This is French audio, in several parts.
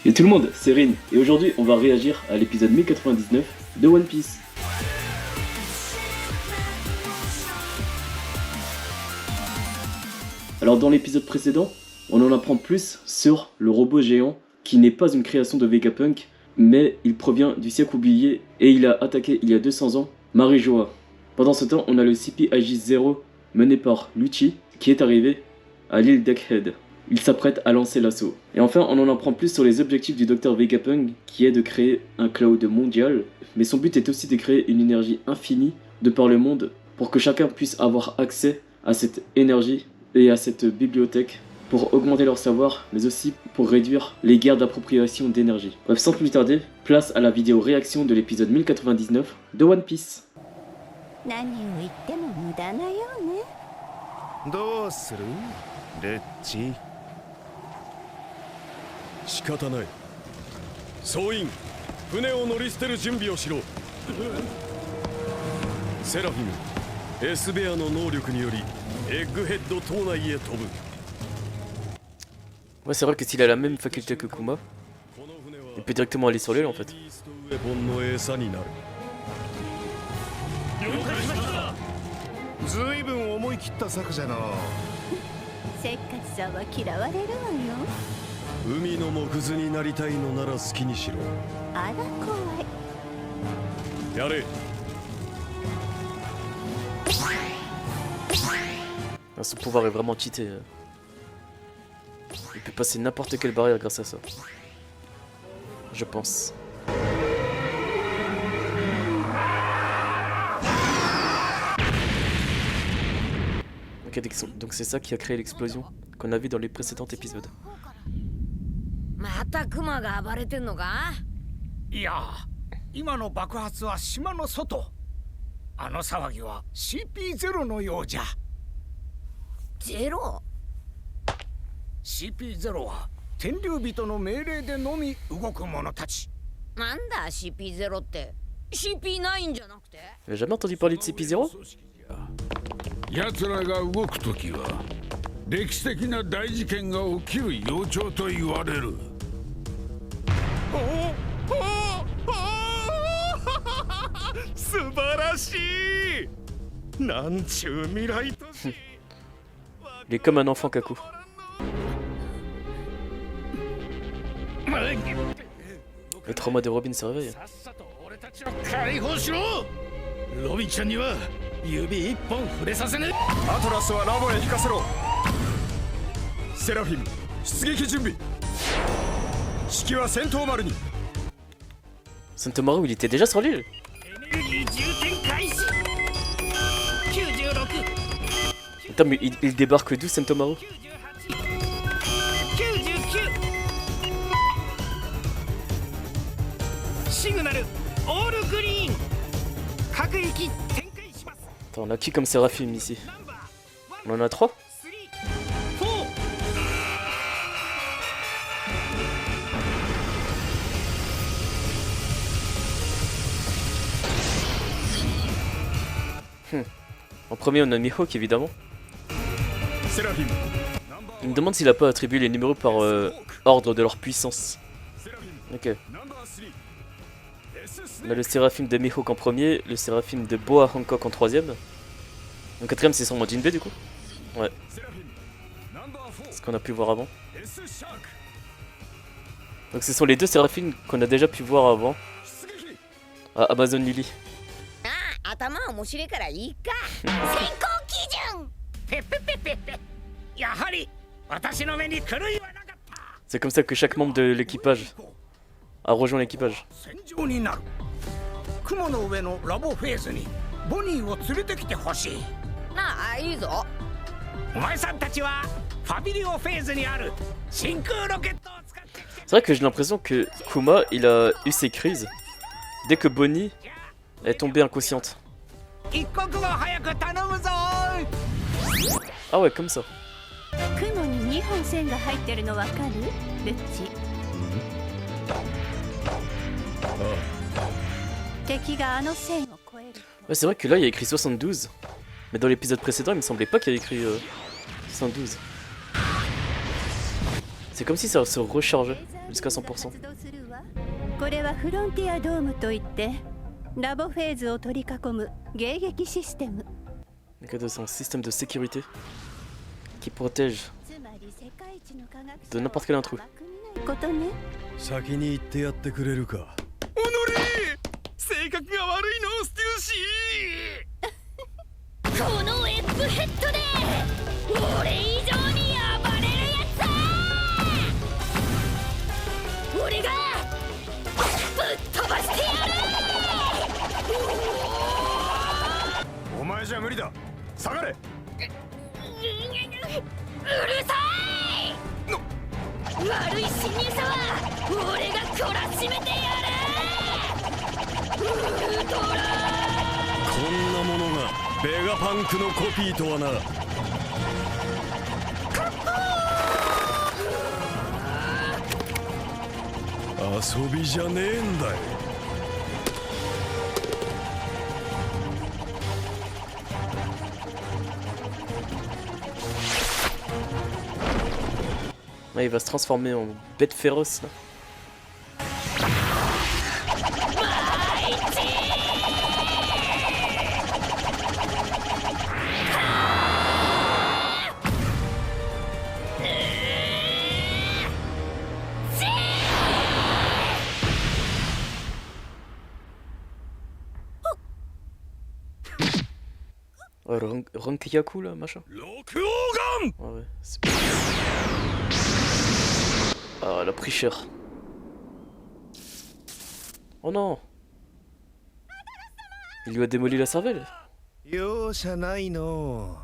Et tout le monde, c'est Rin, et aujourd'hui on va réagir à l'épisode 1099 de One Piece. Alors dans l'épisode précédent, on en apprend plus sur le robot géant qui n'est pas une création de Vegapunk, mais il provient du siècle oublié et il a attaqué il y a 200 ans Marijoa. Pendant ce temps, on a le CP Aegis 0 mené par Lucci qui est arrivé à l'île d'Egghead. Il s'apprête à lancer l'assaut. Et enfin, on en apprend plus sur les objectifs du Dr Vegapunk qui est de créer un cloud mondial, mais son but est aussi de créer une énergie infinie de par le monde pour que chacun puisse avoir accès à cette énergie et à cette bibliothèque pour augmenter leur savoir, mais aussi pour réduire les guerres d'appropriation d'énergie. Bref, sans plus tarder, place à la vidéo réaction de l'épisode 1099 de One Piece. 何を言っても無駄なようね。どうするレッチ仕方ない総員船を乗り捨てる準備をしろセラフィムエスベアの能力によりエッグヘッド島内へ飛ぶ Ouais, c'est vrai que s'il a la même faculté que Kuma, il peut directement aller sur l'île en fait. ずいぶん思い切った策じゃなせっかちさんは嫌われるわよ。海の木図になりたいのなら好きにしろあら怖い。やれ Son pouvoir est vraiment cheaté. Il peut passer n'importe quelle barrière grâce à ça. Je pense. Ok, donc c'est ça qui a créé l'explosion qu'on a vu dans les précédents épisodes. またクマが暴れてんのか？いや、今の爆発は島の外。あの騒ぎは CP0 のようじゃ。ゼロ？ CP0 は天竜人の命令でのみ動く者たち。なんだ CP0 って CP9 じゃなくて？ J'ai jamais entendu parler de CP0? 奴らが動くときは歴史的な大事件が起きる予兆と言われる。素晴らしいなんちゅう未来都市 Il est comme un enfant Kaku. Le trauma de Robin se réveille. 解放しろロビンちゃんには指一本触れさせねえ。アトラスはラボへ引かせろセラフィム出撃準備指揮は戦闘丸に Santomaru, il était déjà sur l'île. エネルギー充填開始。96。 Attends, mais il débarque d'où Santomaru? 99。シグナルオールグリーン。各駅展開します。 Attends, on a qui comme Séraphim ici? On en a 3? En premier, on a Mihawk évidemment. Il me demande s'il a pas attribué les numéros par ordre de leur puissance. Ok. On a le Séraphim de Mihawk en premier, le Séraphim de Boa Hancock en troisième. En quatrième, c'est sûrement Jinbei du coup. Ouais. Ce qu'on a pu voir avant. Donc ce sont les deux Séraphim qu'on a déjà pu voir avant. Ah, Amazon Lily. 頭面白いからいいか。選考基準。ペペペペペ。やはり私の目に狂いはなかった。 C'est comme ça que chaque membre de l'équipage a rejoint l'équipage. 戦場になる。雲の上のラボフェーズにボニーを連れてきてほしい。なあいいぞ。お前さんたちはファビリオフェーズにある真空ロケットを使ってきて。 C'est vrai que j'ai l'impression que Kuma il a eu ses crises dès que Bonnie est tombée inconsciente. 一刻も早く頼むぞ。 Ah ouais, comme ça. 雲に2本線が入ってるのわかる？ルッチ。敵があの線を越える。 Ouais, c'est vrai que là il y a écrit 72. Mais dans l'épisode précédent, il me semblait pas qu'il y avait écrit 72. C'est comme si ça se rechargeait. jusqu'à 100%. これはフロンティアドームといってラボフェーズを取り囲む迎撃システム。 Donc c'est un système de sécurité qui protège de n'importe quelle intrus. ことね。先に行ってやってくれるか。おのれ、性格が悪いのステューシー。このウェッブヘッドで俺以上に暴れるやつだ。俺がぶっ飛ばしてやる。お前じゃ無理だ。下がれ。うるさい。悪い侵入者は俺が懲らしめてやる。ウルトラ。こんなものがベガパンクのコピーとはな。遊びじゃねえんだよ。Ouais, il va se transformer en bête féroce là. Ouais, le Rankiyaku là, machin. Ouais, ouais, c'est bien. Ah, elle a pris cher. Oh non! Il lui a démoli la cervelle. 容赦ないの。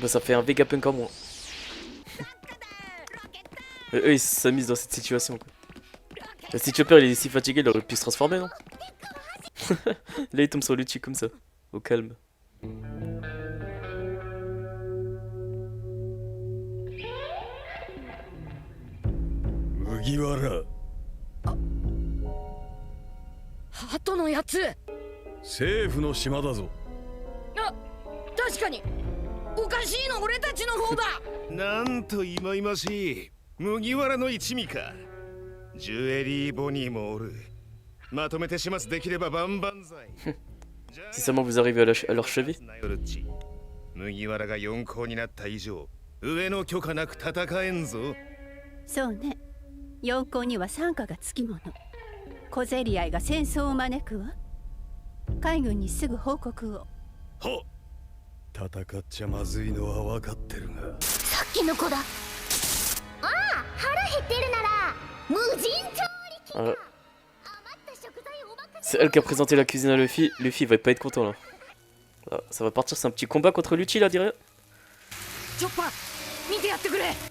Bah, ça fait un Vegapunk en moins. Et eux ils s'amusent dans cette situation quoi. Si Chopper il est si fatigué, il aurait pu se transformer, non? Là il tombe sur Lucci comme ça, au calme. Mugiwara。鳩のやつ。政府の島だぞ。あ、確かに。おかしいの俺たちの方だ。なんと忌々しい。麦わらの一味か。ジュエリーボニーもおる。まとめて始末できれば万々歳。Si seulement vous arrivez à leur cheville. 麦わらが四皇になった以上、上の許可なく戦えんぞ。そうね。四皇には傘下がつきもの。小競り合いが戦争を招くわ。海軍にすぐ報告を。はっ。戦っちゃまずいのは分かってるが。さっきの子だ。ああ、腹減ってるなら無人調理器。 C'est elle qui a présenté la cuisine à Luffy. Luffy il va pas être content là. Ah, ça va partir, c'est un petit combat contre Lucci là, dirais.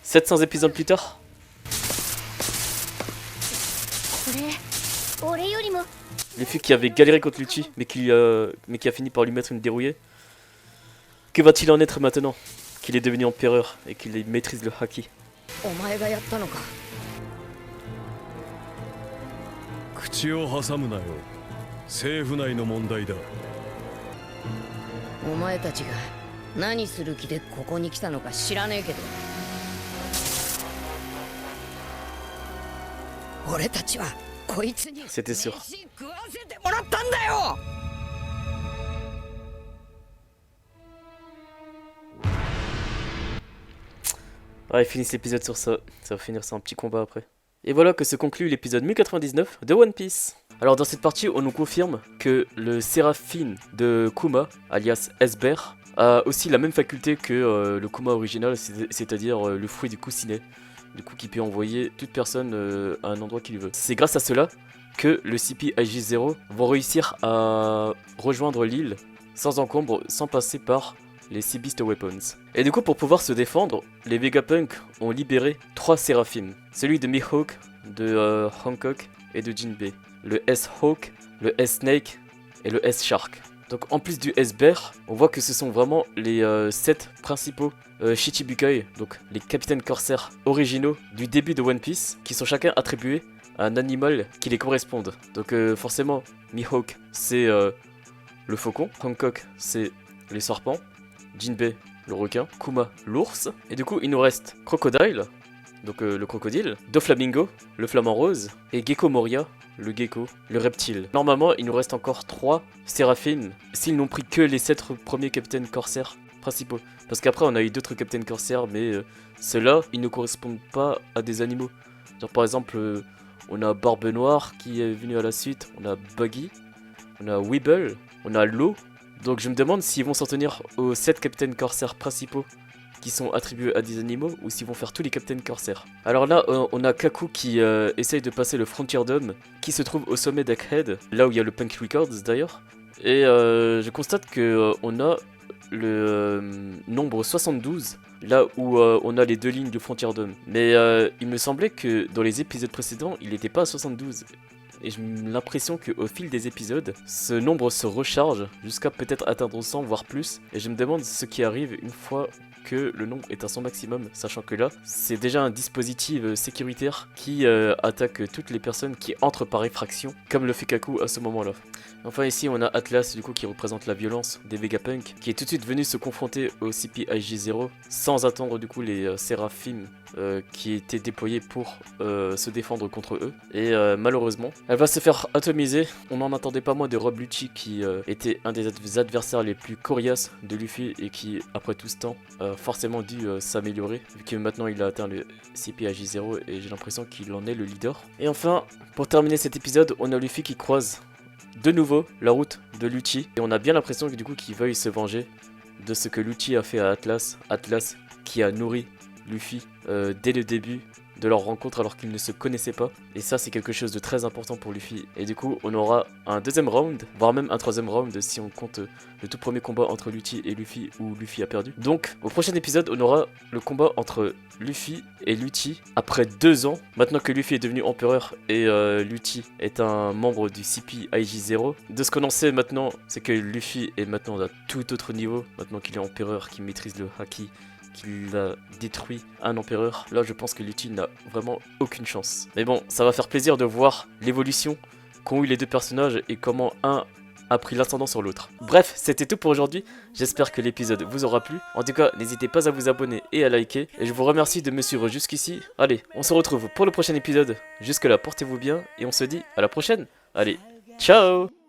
700 épisodes plus tard. Luffy qui avait galéré contre Lucci, mais qui a fini par lui mettre une dérouillée. Que va-t-il en être maintenant qu'il est devenu empereur et qu'il maîtrise le haki? 口を挟むなよ。政府内の問題だ。お前たちが何する気でここに来たのか知らねえけど、俺たちはこいつに飯食わせてもらったんだよ。Ah, il finit l'épisode sur ça. Ça va finir sur un petit combat après. Et voilà que se conclut l'épisode 1099 de One Piece. Alors dans cette partie, on nous confirme que le Séraphine de Kuma, alias Esber, a aussi la même faculté que le Kuma original, c'est-à-dire le fruit du coussinet. Du coup, qui peut envoyer toute personne à un endroit qu'il veut. C'est grâce à cela que le CP IG-0 vont réussir à rejoindre l'île sans encombre, sans passer par les Sea Beast Weapons. Et du coup, pour pouvoir se défendre, les Vegapunk ont libéré 3 Séraphim. Celui de Mihawk, de Hancock et de Jinbei. Le S-Hawk, le S-Snake et le S-Shark. Donc en plus du S-Bear, on voit que ce sont vraiment les 7 principaux Shichibukai, donc les capitaines corsaires originaux du début de One Piece, qui sont chacun attribués un animal qui les corresponde. Donc forcément, Mihawk c'est le faucon, Hancock c'est les serpents, Jinbei le requin, Kuma l'ours, et du coup il nous reste Crocodile, donc le crocodile, Doflamingo, le flamant rose, et Gecko Moria, le gecko, le reptile. Normalement il nous reste encore 3 Séraphines, s'ils n'ont pris que les 7 premiers Capitaines Corsaires principaux. Parce qu'après on a eu d'autres Capitaines Corsaires, mais ceux-là ils ne correspondent pas à des animaux. Genre par exemple on a Barbe Noire qui est venu à la suite, on a Buggy, on a Weeble, on a Lo. Donc je me demande s'ils vont s'en tenir aux 7 Capitaines Corsaires principaux qui sont attribués à des animaux, ou s'ils vont faire tous les Capitaines Corsaires. Alors là on a Kaku qui essaye de passer le Frontier Dome, qui se trouve au sommet d'Egghead, là où il y a le Punk Records d'ailleurs. Et je constate que on a le nombre 72, là où on a les 2 lignes du Frontier Dome. Mais il me semblait que dans les épisodes précédents, il n'était pas à 72. Et j'ai l'impression qu'au fil des épisodes, ce nombre se recharge jusqu'à peut-être atteindre 100 voire plus. Et je me demande ce qui arrive une fois que le nombre est à son maximum, sachant que là, c'est déjà un dispositif sécuritaire qui attaque toutes les personnes qui entrent par effraction, comme le fait Kaku à ce moment-là. Enfin ici on a Atlas du coup qui représente la violence des Vegapunk, qui est tout de suite venu se confronter au CPIJ0 sans attendre du coup les Séraphim qui étaient déployés pour se défendre contre eux. Et malheureusement, elle va se faire atomiser. On n'en attendait pas moins de Rob Lucci qui était un des adversaires les plus coriaces de Luffy et qui après tout ce temps forcément dû s'améliorer vu que maintenant il a atteint le CPIJ0 et j'ai l'impression qu'il en est le leader. Et enfin, pour terminer cet épisode, on a Luffy qui croise de nouveau la route de Lucci et on a bien l'impression que du coup qu'il veuille se venger de ce que Lucci a fait à Atlas. Atlas qui a nourri Luffy dès le début de leur rencontre alors qu'ils ne se connaissaient pas, et ça c'est quelque chose de très important pour Luffy. Et du coup on aura un deuxième round, voire même un troisième round si on compte le tout premier combat entre Lucci et Luffy où Luffy a perdu. Donc au prochain épisode on aura le combat entre Luffy et Lucci après 2 ans, maintenant que Luffy est devenu empereur et Lucci est un membre du CPIJ0. De ce qu'on en sait maintenant, c'est que Luffy est maintenant à tout autre niveau, maintenant qu'il est empereur, qu'il maîtrise le haki, qu'il a détruit un empereur. Là je pense que Lucci n'a vraiment aucune chance. Mais bon, ça va faire plaisir de voir l'évolution qu'ont eu les deux personnages et comment un a pris l'ascendant sur l'autre. Bref, c'était tout pour aujourd'hui. J'espère que l'épisode vous aura plu. En tout cas, n'hésitez pas à vous abonner et à liker. Et je vous remercie de me suivre jusqu'ici. Allez, on se retrouve pour le prochain épisode. Jusque là, portez-vous bien et on se dit à la prochaine. Allez, ciao!